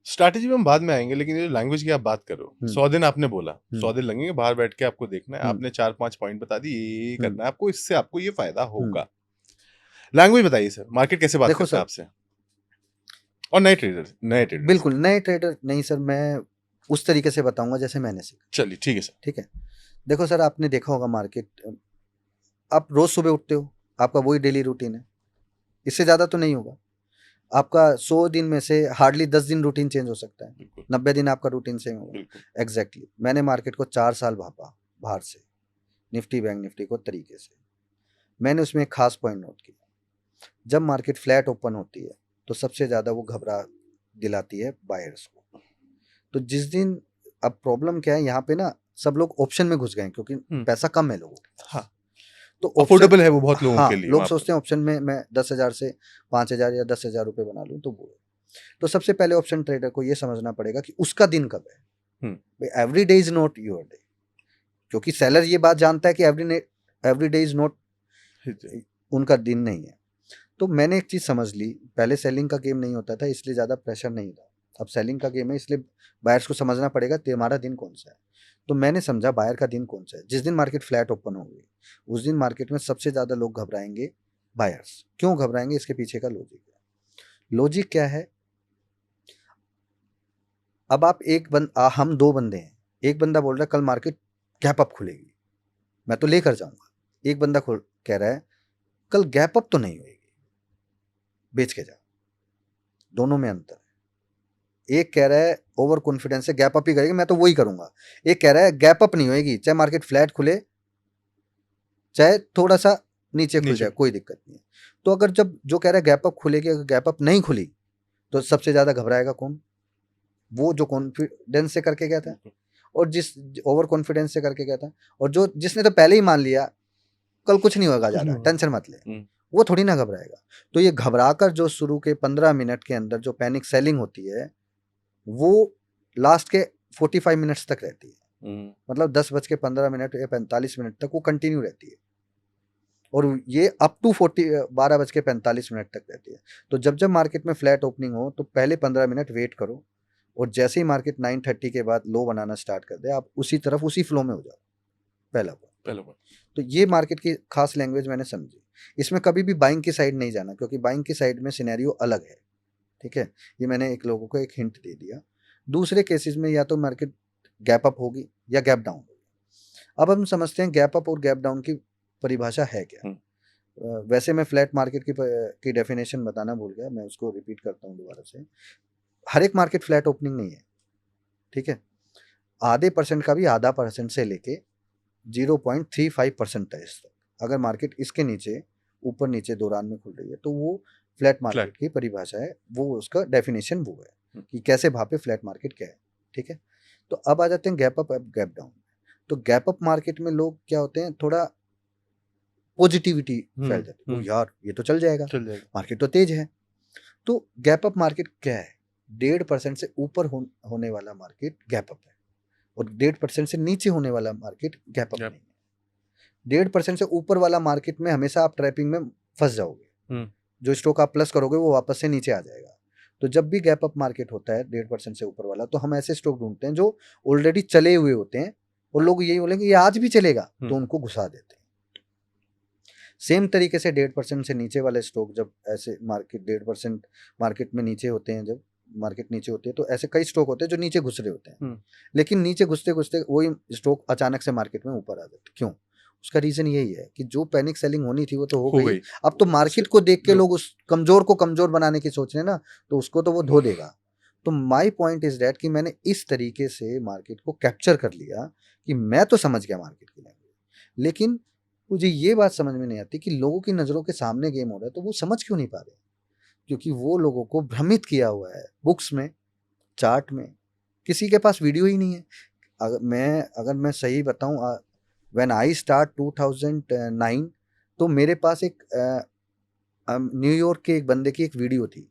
स्ट्रैटेजी में हम बाद में आएँगे, लेकिन ये जो लैंग्वेज की आप बात कर रहे हो, है। 100 दिन आपने बोला, 100 हुँ, दिन लगेंगे बाहर बैठ के आपको देखना है, हुँ, आपने 4-5 पॉइंट बता दिए, ये हुँ, करना है आपको, इससे आपको ये फ़ायदा हुँ। होगा। लैंग्वेज बताइए सर, मार्केट कैसे बात देखो करता है सर, आपसे? और नए ट्रेडर्स। बिल्कुल नए ट्रेडर नहीं सर, मैं उस तरीके से बताऊँगा जैसे मैंने सीखा, चलिए, ठीक है सर। ठीक है? देखो सर, आपने देखा होगा मार्केट, आप रोज़ सुबह उठते हो, आपका वही डेली रूटीन है, इससे ज़्यादा तो नहीं होगा। आपका 100 दिन में से हार्डली 10 दिन रूटीन चेंज हो सकता है, बिल्कुल, 90 दिन आपका रूटीन सेम होगा। बिल्कुल। एग्ज़ैक्टली, मैंने मार्केट को 4 साल भापा बाहर से, निफ्टी बैंक निफ्टी को तरीके से। मैंने उसमें एक ख़ास पॉइंट नोट किया, जब मार्केट फ्लैट ओपन होती है, तो सबसे ज़्यादा वो घबरा दिलाती है बायर्स को। तो जिस दिन, अब प्रॉब्लम क्या है यहाँ पे ना, सब लोग ऑप्शन में घुस गए हैं क्योंकि हुँ, पैसा कम है लोगों के पास। हाँ, तो ऑप्शन, अफोर्डेबल है वो बहुत लोगों के हाँ, लिए लोग वहाँ पर। सोचते हैं ऑप्शन में मैं 10,000 से 5,000 या 10,000 रुपए बना लूँ तो वो है। तो सबसे पहले ऑप्शन ट्रेडर को ये समझना पड़ेगा कि उसका दिन कब है। हुँ, भाई every day is not your day, क्योंकि सेलर ये बात जानता है कि एवरी डे इज़ नॉट ठीक है। उनका दिन नहीं है। तो मैंने एक चीज़ समझ ली, पहले सेलिंग का गेम नहीं होता था इसलिए ज़्यादा प्रेशर नहीं था, अब सेलिंग का गेम है इसलिए बायर्स को समझना पड़ेगा तुम्हारा दिन कौन सा है। तो मैंने समझा बायर का दिन कौन सा है, जिस दिन मार्केट फ्लैट ओपन होगी उस दिन मार्केट में सबसे ज़्यादा लोग घबराएंगे, बायर्स। क्यों घबराएंगे, इसके पीछे का लॉजिक है। लॉजिक क्या है, अब आप हम दो बंदे हैं, एक बंदा बोल रहा है कल मार्केट गैप अप खुलेगी, मैं तो लेकर जाऊंगा। एक बंदा कह रहा है कल गैप अप तो नहीं होगी, बेच के जा। दोनों में अंतर है। एक कह रहा है ओवर कॉन्फिडेंस से गैप अप ही करेगी, मैं तो वही करूंगा। एक कह रहा है गैप अप नहीं होगी, चाहे मार्केट फ्लैट खुले चाहे थोड़ा सा नीचे खुल जाए, कोई दिक्कत नहीं है। तो अगर जब जो कह रहा है गैप अप खुलेगी, अगर गैप अप नहीं खुली तो सबसे ज्यादा घबराएगा कौन, वो जो कॉन्फिडेंस से करके गया था और जिस ओवर कॉन्फिडेंस से करके गया था, और जो जिसने तो पहले ही मान लिया कल कुछ नहीं होगा, ज्यादा टेंशन मत ले, वो थोड़ी ना घबराएगा। तो ये घबराकर जो शुरू के 15 मिनट के अंदर जो पैनिक सेलिंग होती है वो लास्ट के 45 मिनट्स तक रहती है, मतलब 10:15 या 45 मिनट तक वो कंटिन्यू रहती है, और ये अप टू 12:45 तक रहती है। तो जब जब मार्केट में फ्लैट ओपनिंग हो तो पहले 15 मिनट वेट करो, और जैसे ही मार्केट 9:30 के बाद लो बनाना स्टार्ट कर दे आप उसी तरफ उसी फ्लो में हो जाओ। पहला पॉइंट। तो ये मार्केट की खास लैंग्वेज मैंने समझी। इसमें कभी भी बाइंग की साइड नहीं जाना, क्योंकि बाइंग की साइड में सिनेरियो अलग है, ठीक है। ये मैंने एक लोगों को एक हिंट दे दिया। दूसरे केसेस में या तो मार्केट गैप अप होगी या गैप डाउन होगी। अब हम समझते हैं गैप अप और गैप डाउन की परिभाषा है क्या। वैसे मैं फ्लैट मार्केट की डेफिनेशन बताना भूल गया, मैं उसको रिपीट करता हूँ दोबारा से। हर एक मार्केट फ्लैट ओपनिंग नहीं है, ठीक है। आधे परसेंट का भी आधा परसेंट से लेके 0.35% तक, अगर मार्केट इसके नीचे ऊपर नीचे दौरान में खुल रही है तो वो फ्लैट मार्केट की परिभाषा है, वो उसका डेफिनेशन वो है कि कैसे भापे फ्लैट मार्केट क्या है, ठीक है। तो अब आ जाते हैं गैप अप गैप डाउन। तो गैप अप मार्केट में लोग क्या होते हैं, थोड़ा पॉजिटिविटी फैल जाती है, यार ये तो चल जाएगा, मार्केट तो तेज है। तो गैप अप मार्केट क्या है, 1.5% से ऊपर होने वाला मार्केट गैप अप है, और 1.5% से नीचे होने वाला मार्केट गैप अप नहीं है। 1.5% से ऊपर वाला मार्केट में हमेशा आप ट्रैपिंग में फंस जाओगे, जो स्टॉक आप प्लस करोगे वो वापस से नीचे आ जाएगा। तो जब भी गैप अप मार्केट होता है 1.5% से ऊपर वाला, तो हम ऐसे स्टॉक ढूंढते हैं जो ऑलरेडी चले हुए होते हैं और लोग यही बोलेंगे ये आज भी चलेगा, तो उनको घुसा देते हैं। सेम तरीके से 1.5% से नीचे वाले स्टॉक जब ऐसे मार्केट 1.5% मार्केट में नीचे होते हैं, जब मार्केट नीचे होती है तो ऐसे कई स्टॉक होते हैं जो नीचे घुस रहे होते हैं, लेकिन नीचे घुसते घुसते वही स्टॉक अचानक से मार्केट में ऊपर आ जाते। क्यों? उसका रीजन यही है कि जो पैनिक सेलिंग होनी थी वो तो हो गई। अब तो मार्केट को देख के लोग उस कमजोर को कमजोर बनाने की सोच रहे हैं ना, तो उसको तो वो धो देगा। तो माई पॉइंट इज दैट कि मैंने इस तरीके से मार्केट को कैप्चर कर लिया कि मैं तो समझ गया मार्केट की लैंग्वेज, लेकिन मुझे ये बात समझ में नहीं आती कि लोगों की नज़रों के सामने गेम हो रहा है तो वो समझ क्यों नहीं पा रहे, क्योंकि वो लोगों को भ्रमित किया हुआ है बुक्स में, चार्ट में, किसी के पास वीडियो ही नहीं है। अगर मैं सही बताऊं, व्हेन आई स्टार्ट 2009, तो मेरे पास एक न्यूयॉर्क के एक बंदे की एक वीडियो थी।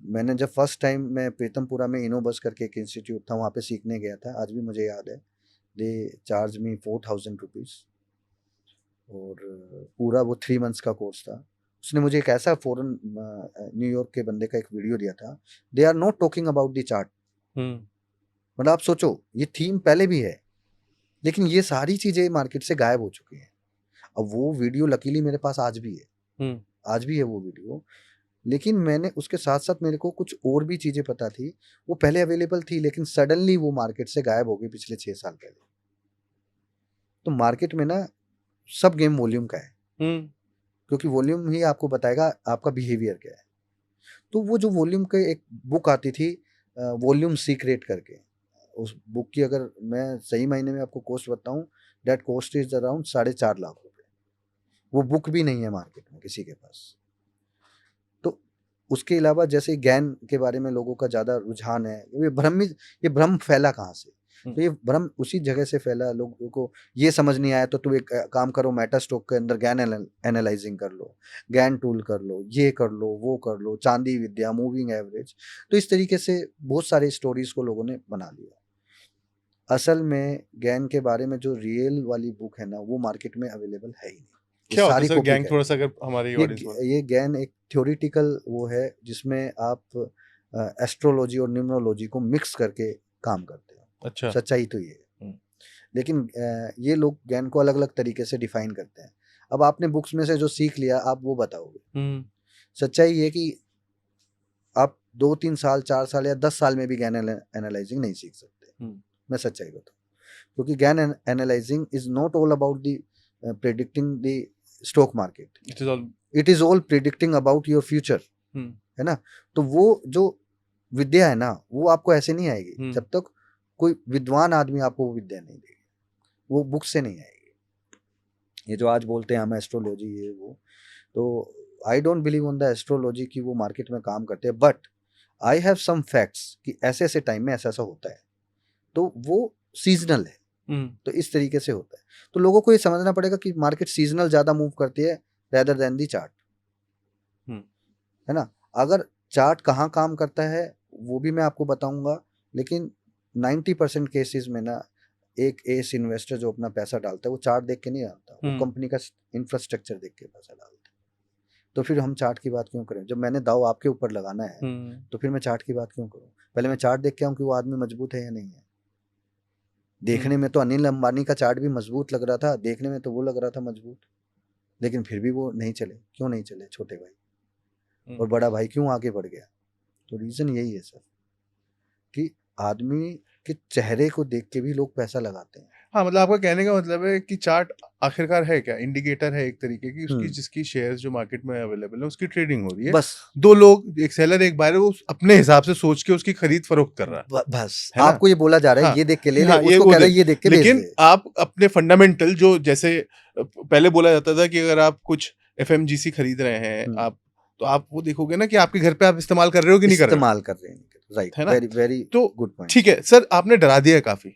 मैंने जब फर्स्ट टाइम मैं प्रीतमपुरा में इनोबस करके एक इंस्टीट्यूट था वहाँ पे सीखने गया था, आज भी मुझे याद है। दे चार्ज मी 4000 रुपीज़, और पूरा वो 3 मंथ्स का कोर्स था। उसने मुझे एक ऐसा फॉरेन न्यूयॉर्क के बंदे का एक वीडियो दिया था, they are not talking about the chart. मतलब आप सोचो ये थीम पहले भी है, लेकिन ये सारी चीज़ें मार्केट से गायब हो चुकी हैं। अब वो वीडियो लकीली मेरे पास आज भी है, आज भी है वो वीडियो, लेकिन मैंने उसके साथ साथ मेरे को कुछ और भी चीज़ें पता थी, वो पहले अवेलेबल थी लेकिन सडनली वो मार्केट से गायब हो गई पिछले 6 साल पहले। तो मार्केट में ना सब गेम वॉल्यूम का है, क्योंकि वॉल्यूम ही आपको बताएगा आपका बिहेवियर क्या है। तो वो जो वॉल्यूम के एक बुक आती थी वॉल्यूम सीक्रेट करके, उस बुक की अगर मैं सही महीने में आपको कॉस्ट बताऊं, that cost is around 4.5 lakh रुपए। वो बुक भी नहीं है मार्केट में किसी के पास। तो उसके अलावा जैसे ज्ञान के बारे में लोगों का ज़्यादा रुझान है, ये भ्रम फैला कहाँ से? तो ये भ्रम उसी जगह से फैला, लोगों को ये समझ नहीं आया तो तू एक काम करो, मेटा स्टॉक के अंदर ज्ञान एनालाइजिंग कर लो, ज्ञान टूल कर लो, ये कर लो, वो कर लो, चांदी विद्या, मूविंग एवरेज। तो इस तरीके से बहुत सारे स्टोरीज को लोगों ने बना लिया। असल में ज्ञान के बारे में जो रियल वाली बुक है ना, वो मार्केट में अवेलेबल है ही नहीं। क्या होता है सारी सर कॉपी गैंग, का थोड़ा सा अगर हमारी ये ऑडियंस को। ये ज्ञान एक थ्योरेटिकल वो है जिसमें आप एस्ट्रोलॉजी और न्यूमरोलॉजी को मिक्स करके काम करते हो। अच्छा। सच्चाई तो ये है। हम्म। लेकिन ये लोग ज्ञान को अलग अलग तरीके से डिफाइन करते हैं। अब आपने बुक्स में से जो सीख लिया आप वो बताओगे। हम्म। सच्चाई ये कि आप 2-3 साल 4 साल या 10 साल में भी ज्ञान एनालाइजिंग नहीं सीख सकते। मैं सच्चाई बताऊँ, क्योंकि ज्ञान analysing is not all about the predicting the stock market, it is all. It is all predicting about your future, है ना। तो वो जो विद्या है ना वो आपको ऐसे नहीं आएगी जब तक कोई विद्वान आदमी आपको वो विद्या नहीं देगी, वो बुक से नहीं आएगी। ये जो आज बोलते हैं हम एस्ट्रोलॉजी ये वो, तो I don't believe on the astrology कि वो मार्केट में काम करते हैं, but I have some facts कि ऐसे ऐसे टाइम में ऐसा ऐसा होता है, तो वो सीजनल है। तो इस तरीके से होता है। तो लोगों को ये समझना पड़ेगा कि मार्केट सीजनल ज्यादा मूव करती है रेदर देन दी चार्ट, है ना। अगर चार्ट कहाँ काम करता है वो भी मैं आपको बताऊंगा, लेकिन 90% केसेस में ना एक एस इन्वेस्टर जो अपना पैसा डालता है वो चार्ट देख के नहीं डालता, वो कंपनी का इंफ्रास्ट्रक्चर देख के पैसा डालता है। तो फिर हम चार्ट की बात क्यों करें? जब मैंने दाव आपके ऊपर लगाना है तो फिर मैं चार्ट की बात क्यों करूं? पहले मैं चार्ट देख के आऊं कि वो आदमी मजबूत है या नहीं है। देखने में तो अनिल अंबानी का चार्ट भी मजबूत लग रहा था, देखने में तो वो लग रहा था मजबूत, लेकिन फिर भी वो नहीं चले। क्यों नहीं चले? छोटे भाई और बड़ा भाई क्यों आगे बढ़ गया? तो रीजन यही है सर कि आदमी के चेहरे को देख के भी लोग पैसा लगाते हैं। हाँ, मतलब आपका कहने का मतलब है कि चार्ट आखिरकार है क्या? इंडिकेटर है एक तरीके की, उसकी जिसकी शेयर्स जो मार्केट में अवेलेबल है उसकी ट्रेडिंग हो रही है। बस दो लोग, एक सेलर एक बायर, वो अपने हिसाब से सोच के उसकी खरीद फरोख्त कर रहा है। बस है ना? आपको ये बोला जा रहा है हाँ, ये देख के ले कि ले, हाँ, ये उसको वो कह रहा है देख। ये देख के बेच लेकिन दे। आप अपने फंडामेंटल जो जैसे पहले बोला जाता था कि अगर आप कुछ एफएमजीसी खरीद रहे हैं आप, तो आप वो देखोगे ना कि आपके घर पे आप इस्तेमाल कर रहे हो कि नहीं कर रहे हो। इस्तेमाल कर रहे हैं, राइट, है ना? वेरी वेरी तो गुड पॉइंट। ठीक है सर, आपने डरा दिया काफी,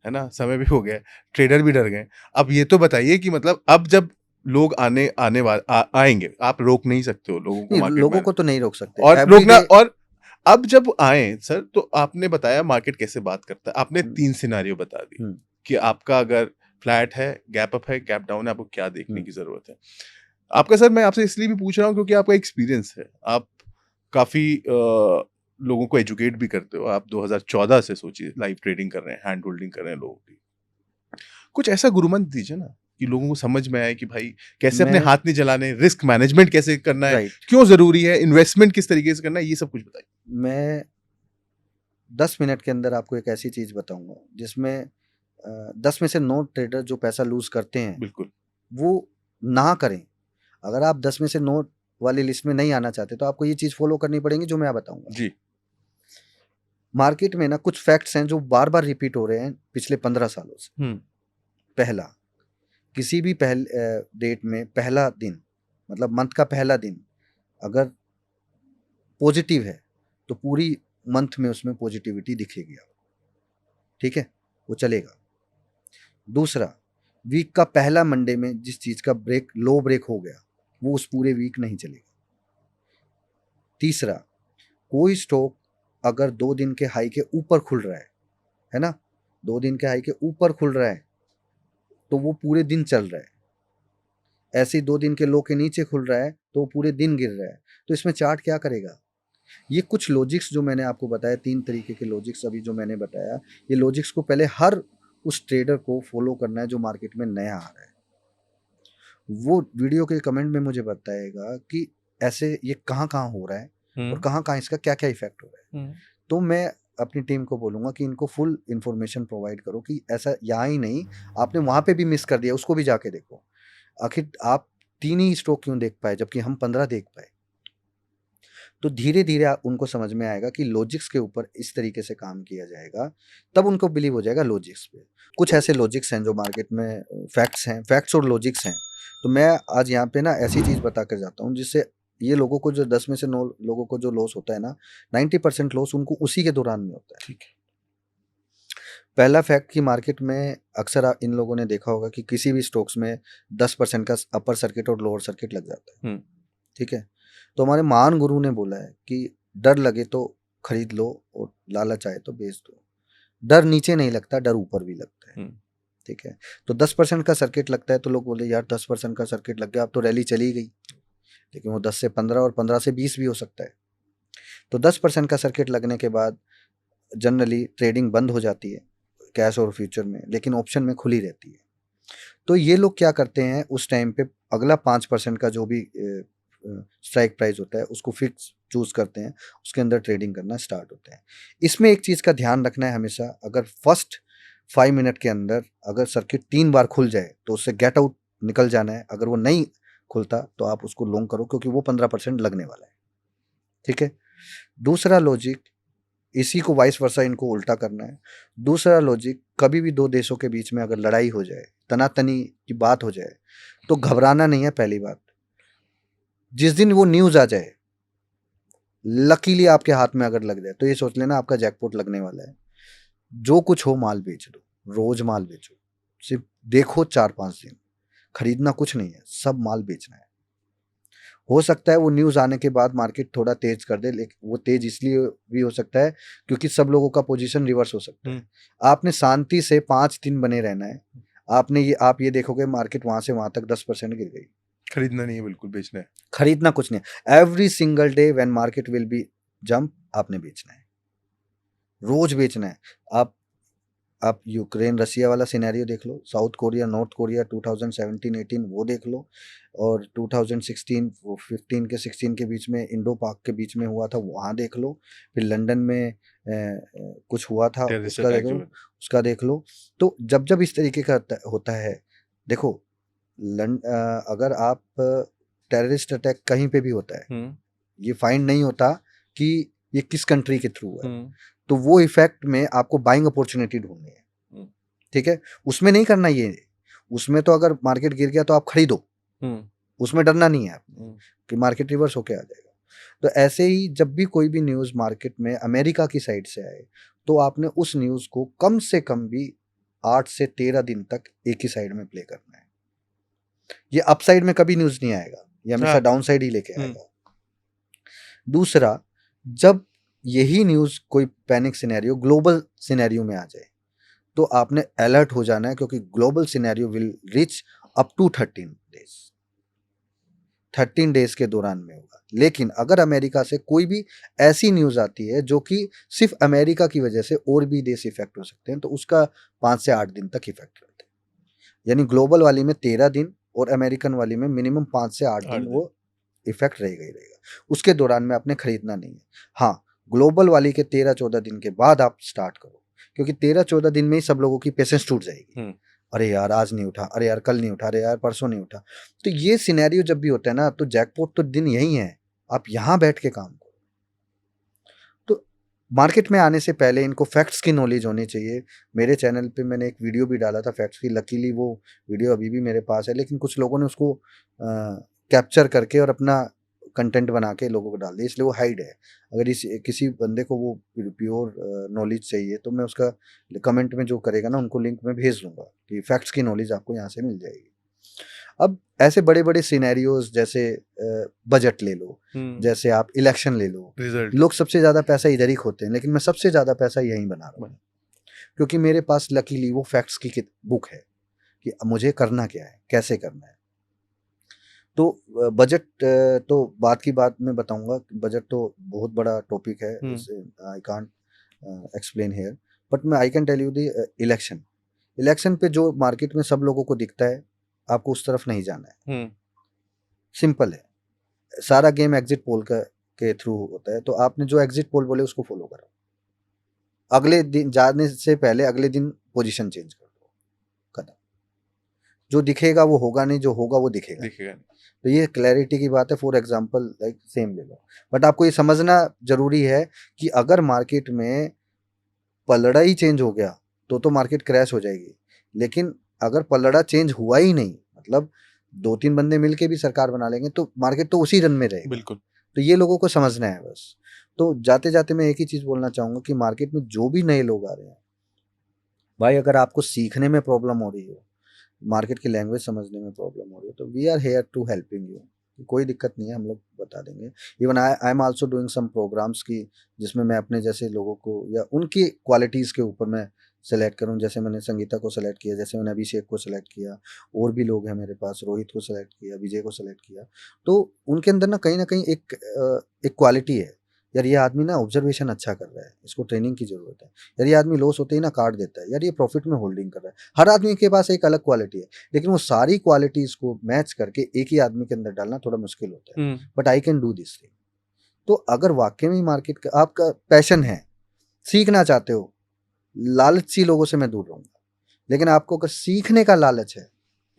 है ना, समय भी हो गया, ट्रेडर भी डर गए। अब ये तो बताइए कि मतलब अब जब लोग आएंगे, आप रोक नहीं सकते हो लोगों को नहीं, मार्केट लोगों में, को तो नहीं रोक सकते और एवरी रोकना। डे। और अब जब आए सर, तो आपने बताया मार्केट कैसे बात करता है, आपने 3 सिनेरियो बता दी कि आपका अगर फ्लैट है, गैप अप है, गैप डाउन है, आपको क्या देखने की जरूरत है। आपका सर मैं आपसे इसलिए भी पूछ रहा हूँ क्योंकि आपका एक्सपीरियंस है, आप काफी लोगों को एजुकेट भी करते हो। आप 2014 से सोचिए लाइव ट्रेडिंग कर रहे हैं, हैंड होल्डिंग कर रहे हैं लोगों की। कुछ ऐसा गुरुमंत्र दीजिए ना कि लोगों को समझ में आए कि भाई कैसे अपने हाथ नहीं जलाने, रिस्क मैनेजमेंट कैसे करना है, क्यों जरूरी है, इन्वेस्टमेंट किस तरीके से करना है, ये सब कुछ बताइए। मैं 10 मिनट के अंदर आपको एक ऐसी चीज बताऊंगा जिसमें 10 में से 9 ट्रेडर जो पैसा लूज करते हैं बिल्कुल वो ना करें। अगर आप 10 में से 9 वाली लिस्ट में नहीं आना चाहते तो आपको ये चीज फॉलो करनी पड़ेगी जो मैं बताऊंगा जी। मार्केट में ना कुछ फैक्ट्स हैं जो बार बार रिपीट हो रहे हैं पिछले 15 सालों से। पहला, किसी भी डेट में पहला दिन, मतलब मंथ का पहला दिन अगर पॉजिटिव है तो पूरी मंथ में उसमें पॉजिटिविटी दिखेगी आपको, ठीक है, वो चलेगा। दूसरा, वीक का पहला मंडे में जिस चीज का लो ब्रेक हो गया वो उस पूरे वीक नहीं चलेगा। तीसरा, कोई स्टॉक अगर 2 दिन के हाई के ऊपर खुल रहा है ना, 2 दिन के हाई के ऊपर खुल रहा है तो वो पूरे दिन चल रहा है। ऐसे 2 दिन के लो के नीचे खुल रहा है तो वो पूरे दिन गिर रहा है। तो इसमें चार्ट क्या करेगा? ये कुछ लॉजिक्स जो मैंने आपको बताया, 3 तरीके के लॉजिक्स अभी जो मैंने बताया, ये लॉजिक्स को पहले हर उस ट्रेडर को फॉलो करना है जो मार्केट में नया आ रहा है। वो वीडियो के कमेंट में मुझे बताएगा कि ऐसे ये कहाँ कहाँ हो रहा है और कहाँ कहाँ इसका क्या क्या इफेक्ट हो रहा है। तो मैं अपनी टीम को बोलूंगा कि इनको फुल इंफॉर्मेशन प्रोवाइड करो कि ऐसा यहाँ ही नहीं, आपने वहां पे भी मिस कर दिया, उसको भी जाके देखो। आखिर आप 3 ही स्टॉक क्यों देख पाए जबकि हम 15 देख पाए? तो धीरे धीरे उनको समझ में आएगा कि लॉजिक्स के ऊपर इस तरीके से काम किया जाएगा, तब उनको बिलीव हो जाएगा लॉजिक्स पे। कुछ ऐसे लॉजिक्स हैं जो मार्केट में फैक्ट्स हैं, फैक्ट्स और लॉजिक्स हैं। तो मैं आज यहाँ पे ना ऐसी चीज बता कर जाता हूँ जिससे ये लोगों को जो 10 में से 9 लोगों को जो लॉस होता है ना, 90% लॉस उनको उसी के दौरान में होता है। ठीक है। पहला फैक्ट कि मार्केट में अक्सर इन लोगों ने देखा होगा कि किसी भी स्टॉक्स में 10% का अपर सर्किट और लोअर सर्किट लग जाता है, ठीक है। तो हमारे महान गुरु ने बोला है कि डर लगे तो खरीद लो और लालच आए तो बेच दो। डर नीचे नहीं लगता, डर ऊपर भी लगता है, ठीक है, तो 10% का सर्किट लगता है तो लोग बोले यार 10% का सर्किट लग गया, अब तो रैली चली गई, लेकिन वो 10 से 15 और 15 से 20 भी हो सकता है। तो 10% का सर्किट लगने के बाद जनरली ट्रेडिंग बंद हो जाती है कैश और फ्यूचर में, लेकिन ऑप्शन में खुली रहती है। तो ये लोग क्या करते हैं उस टाइम पे, अगला 5% का जो भी स्ट्राइक प्राइस होता है उसको फिक्स चूज करते हैं, उसके अंदर ट्रेडिंग करना स्टार्ट होते हैं। इसमें एक चीज़ का ध्यान रखना है हमेशा, अगर फर्स्ट 5 मिनट के अंदर अगर सर्किट 3 बार खुल जाए तो उससे गेट आउट निकल जाना है। अगर वो नहीं खुलता तो आप उसको लॉन्ग करो, क्योंकि वो 15% लगने वाला है। ठीक है, दूसरा लॉजिक, इसी को वाइस वर्सा इनको उल्टा करना है। दूसरा लॉजिक, कभी भी दो देशों के बीच में अगर लड़ाई हो जाए, तनातनी की बात हो जाए, तो घबराना नहीं है। पहली बात, जिस दिन वो न्यूज़ आ जाए, लकीली आपके हाथ में अगर लग जाए, तो ये सोच लेना आपका जैकपॉट लगने वाला है। जो कुछ हो माल बेच दो, रोज माल बेचो, सिर्फ देखो 4-5 दिन, खरीदना कुछ नहीं है, सब माल बेचना है। हो सकता है वो न्यूज़ आने के बाद मार्केट थोड़ा तेज कर दे, लेकिन वो तेज इसलिए भी हो सकता है क्योंकि सब लोगों का पोजीशन रिवर्स हो सकता है। आपने शांति से 5 दिन बने रहना है। आप ये देखोगे मार्केट वहां से वहां तक 10% गिर गई, खरीदना नहीं है, बिल्कुल बेचना है। खरीदना कुछ नहीं है। Every single day when market will be jump, आपने बेचना है, रोज बेचना है। आप यूक्रेन रसिया वाला सिनेरियो देख लो, साउथ कोरिया नॉर्थ कोरिया 2017-18 वो देख लो, और 2016-15 के 16 के बीच में इंडो पाक के बीच में हुआ था, वहाँ देख लो। फिर लंदन में कुछ हुआ था, टेररिस्ट उसका अटैक देखो, जो है। उसका देख लो। तो जब जब इस तरीके का होता है, देखो अगर आप टेररिस्ट अटैक कहीं पे भी होता है, ये फाइंड नहीं होता कि ये किस कंट्री के थ्रू है, तो वो इफेक्ट में आपको बाइंग अपॉर्चुनिटी ढूंढनी है। ठीक है, उसमें नहीं करना ये, उसमें तो अगर मार्केट गिर गया तो आप खरीदो, उसमें डरना नहीं है आपको कि मार्केट रिवर्स होके आ जाएगा। तो ऐसे ही जब भी कोई भी न्यूज़ मार्केट में अमेरिका की साइड से आए, तो आपने उस न्यूज़ को कम से कम भी 8 से 13 दिन तक एक ही साइड में प्ले करना है। ये अपसाइड में कभी न्यूज़ नहीं आएगा, ये हमेशा डाउन साइड ही लेके आएगा। दूसरा, जब यही न्यूज़ कोई पैनिक सिनेरियो ग्लोबल सिनेरियो में आ जाए, तो आपने अलर्ट हो जाना है, क्योंकि global scenario will reach up to 13 days, 13 days के दौरान में होगा। लेकिन अगर अमेरिका से कोई भी ऐसी न्यूज़ आती है जो कि सिर्फ अमेरिका की वजह से और भी देश इफेक्ट हो सकते हैं, तो उसका 5 से 8 दिन तक इफेक्ट रहता है। यानी ग्लोबल वाली में 13 दिन और अमेरिकन वाली में मिनिमम 5 से 8 दिन वो इफेक्ट रहेगा ही रहेगा। उसके दौरान में आपने खरीदना नहीं है। हाँ, ग्लोबल वाली के 13-14 दिन के बाद आप स्टार्ट करो, क्योंकि 13-14 दिन में ही सब लोगों की पेशेंस टूट जाएगी। अरे यार आज नहीं उठा, अरे यार कल नहीं उठा, अरे यार परसों नहीं उठा। तो ये सिनेरियो जब भी होता है ना, तो जैकपॉट तो दिन यही है, आप यहाँ बैठ के काम करो। तो मार्केट में आने से पहले इनको फैक्ट्स की नॉलेज होनी चाहिए। मेरे चैनल पे मैंने एक वीडियो भी डाला था फैक्ट्स की, लकीली वो वीडियो अभी भी मेरे पास है, लेकिन कुछ लोगों ने उसको कैप्चर करके और अपना कंटेंट बना के लोगों को डाल दिया, इसलिए वो हाइड है। अगर किसी बंदे को वो प्योर नॉलेज चाहिए तो मैं उसका कमेंट में जो करेगा ना, उनको लिंक में भेज दूंगा कि फैक्ट्स की नॉलेज आपको यहाँ से मिल जाएगी। अब ऐसे बड़े बड़े सिनेरियोज, जैसे बजट ले लो, जैसे आप इलेक्शन ले लो, लोग सबसे ज़्यादा पैसा इधर ही खोते हैं, लेकिन मैं सबसे ज़्यादा पैसा यहीं बना रहा हूँ, क्योंकि मेरे पास लकीली वो फैक्ट्स की बुक है कि मुझे करना क्या है, कैसे करना है। तो बजट तो बात की बात मैं बताऊंगा, बजट तो बहुत बड़ा टॉपिक है, I can't explain here, but मैं I can tell you the election पे जो मार्केट में सब लोगों को दिखता है, आपको उस तरफ नहीं जाना है। सिंपल है, सारा गेम एग्जिट पोल के थ्रू होता है। तो आपने जो एग्जिट पोल बोले उसको फॉलो करो, अगले दिन जाने से पहले अगले दिन पोजीशन चेंज कर दो, खत्म। जो दिखेगा वो होगा नहीं, जो होगा वो दिखेगा। तो ये क्लैरिटी की बात है। फॉर एग्जांपल लाइक सेम ले लो, बट आपको ये समझना जरूरी है कि अगर मार्केट में पलड़ा ही चेंज हो गया तो मार्केट क्रैश हो जाएगी, लेकिन अगर पलड़ा चेंज हुआ ही नहीं, मतलब 2-3 बंदे मिलके भी सरकार बना लेंगे, तो मार्केट तो उसी रन में रहेगा। बिल्कुल। तो ये लोगों को समझना है बस। तो जाते जाते मैं एक ही चीज बोलना चाहूंगा कि मार्केट में जो भी नए लोग आ रहे हैं, भाई अगर आपको सीखने में प्रॉब्लम हो रही हो, मार्केट की लैंग्वेज समझने में प्रॉब्लम हो रही है, तो we are here to helping you. कोई दिक्कत नहीं है, हम लोग बता देंगे। Even I am also doing some programs की, जिसमें मैं अपने जैसे लोगों को या उनकी क्वालिटीज़ के ऊपर मैं सेलेक्ट करूँ, जैसे मैंने संगीता को सेलेक्ट किया, जैसे मैंने अभिषेक को सेलेक्ट किया, और भी लोग हैं मेरे पास, रोहित को सेलेक्ट किया, विजय को सेलेक्ट किया, तो उनके अंदर ना कहीं एक क्वालिटी है, यार ये आदमी ना ऑब्जर्वेशन अच्छा कर रहा है, इसको ट्रेनिंग की ज़रूरत है, यार ये आदमी लॉस होते ही ना काट देता है, यार ये प्रॉफिट में होल्डिंग कर रहा है। हर आदमी के पास एक अलग क्वालिटी है, लेकिन वो सारी क्वालिटीज़ को मैच करके एक ही आदमी के अंदर डालना थोड़ा मुश्किल होता है, but I can do this thing. तो अगर वाकई में मार्केट का आपका पैशन है, सीखना चाहते हो, लालची लोगों से मैं दूर रहूँगा, लेकिन आपको अगर सीखने का लालच है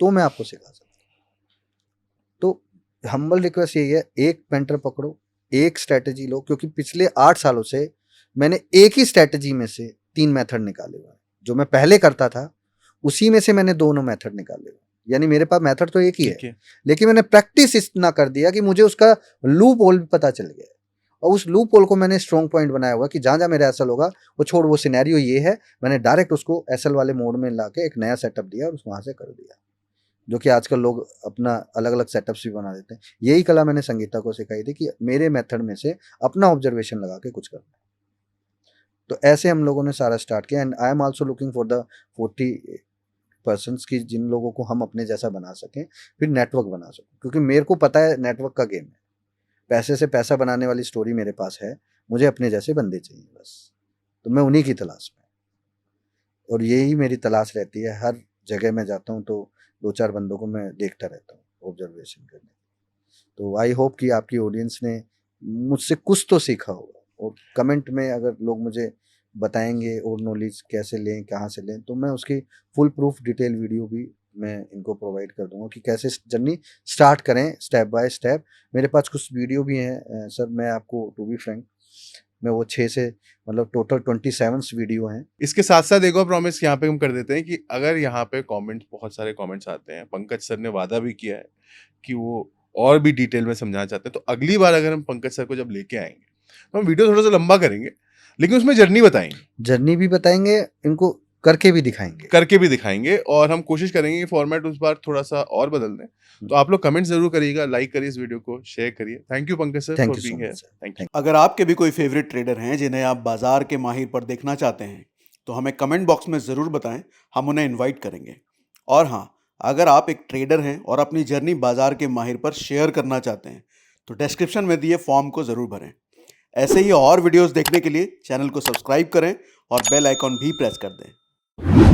तो मैं आपको सिखा सकता हूँ। तो हम्बल रिक्वेस्ट यही है, एक पेंटर पकड़ो, एक स्ट्रैटेजी लो, क्योंकि पिछले 8 सालों से मैंने एक ही स्ट्रैटेजी में से 3 मेथड निकाले हुए हैं। जो मैं पहले करता था उसी में से मैंने दोनों मेथड निकाले हुए, यानी मेरे पास मेथड तो एक ही है, लेकिन मैंने प्रैक्टिस इतना कर दिया कि मुझे उसका लूप होल भी पता चल गया, और उस लूप होल को मैंने स्ट्रॉन्ग पॉइंट बनाया हुआ कि जहाँ जहाँ मेरा एसएल होगा वो छोड़, वो सिनेरियो ये है, मैंने डायरेक्ट उसको एसएल वाले मोड में ला के एक नया सेटअप दिया और वहाँ से कर दिया, जो कि आजकल लोग अपना अलग अलग सेटअप्स भी बना देते हैं। यही कला मैंने संगीता को सिखाई थी कि मेरे मेथड में से अपना ऑब्जर्वेशन लगा के कुछ करना। तो ऐसे हम लोगों ने सारा स्टार्ट किया, and I am also looking for the 40% की जिन लोगों को हम अपने जैसा बना सकें, फिर नेटवर्क बना सकें, क्योंकि मेरे को पता है नेटवर्क का गेम है, पैसे से पैसा बनाने वाली स्टोरी मेरे पास है, मुझे अपने जैसे बंदे चाहिए बस, तो मैं उन्हीं की तलाश में, और यही मेरी तलाश रहती है। हर जगह मैं जाता हूँ तो 2-4 बंदों को मैं देखता रहता हूँ ऑब्जर्वेशन करने। तो आई होप कि आपकी ऑडियंस ने मुझसे कुछ तो सीखा होगा, और कमेंट में अगर लोग मुझे बताएंगे और नॉलेज कैसे लें, कहाँ से लें, तो मैं उसकी फुल प्रूफ डिटेल वीडियो भी मैं इनको प्रोवाइड कर दूंगा कि कैसे जर्नी स्टार्ट करें स्टेप बाय स्टेप। मेरे पास कुछ वीडियो भी हैं सर, मैं आपको टू बी फ्रैंक, मैं वो 6 से मतलब टोटल 27 वीडियो हैं। इसके साथ साथ एक और प्रॉमिस यहाँ पे हम कर देते हैं कि अगर यहाँ पे कमेंट, बहुत सारे कमेंट्स आते हैं, पंकज सर ने वादा भी किया है कि वो और भी डिटेल में समझाना चाहते हैं, तो अगली बार अगर हम पंकज सर को जब लेके आएंगे तो हम वीडियो थोड़ा सा लंबा करेंगे, लेकिन उसमें जर्नी बताएंगे, जर्नी भी बताएंगे, इनको करके भी दिखाएंगे, और हम कोशिश करेंगे कि फॉर्मेट उस बार थोड़ा सा और बदल दें। तो आप लोग कमेंट जरूर करिएगा, लाइक करिए इस वीडियो को, शेयर करिए। Thank you Pankaj sir thank for you so being here. Much sir. Thank you. अगर आपके भी कोई फेवरेट ट्रेडर हैं जिन्हें आप बाजार के माहिर पर देखना चाहते हैं तो हमें कमेंट बॉक्स में ज़रूर बताएं, हम उन्हें इनवाइट करेंगे। और हाँ, अगर आप एक ट्रेडर हैं और अपनी जर्नी बाजार के माहिर पर शेयर करना चाहते हैं तो डिस्क्रिप्शन में दिए फॉर्म को ज़रूर भरें। ऐसे ही और वीडियोस देखने के लिए चैनल को सब्सक्राइब करें और बेल आइकॉन भी प्रेस कर दें।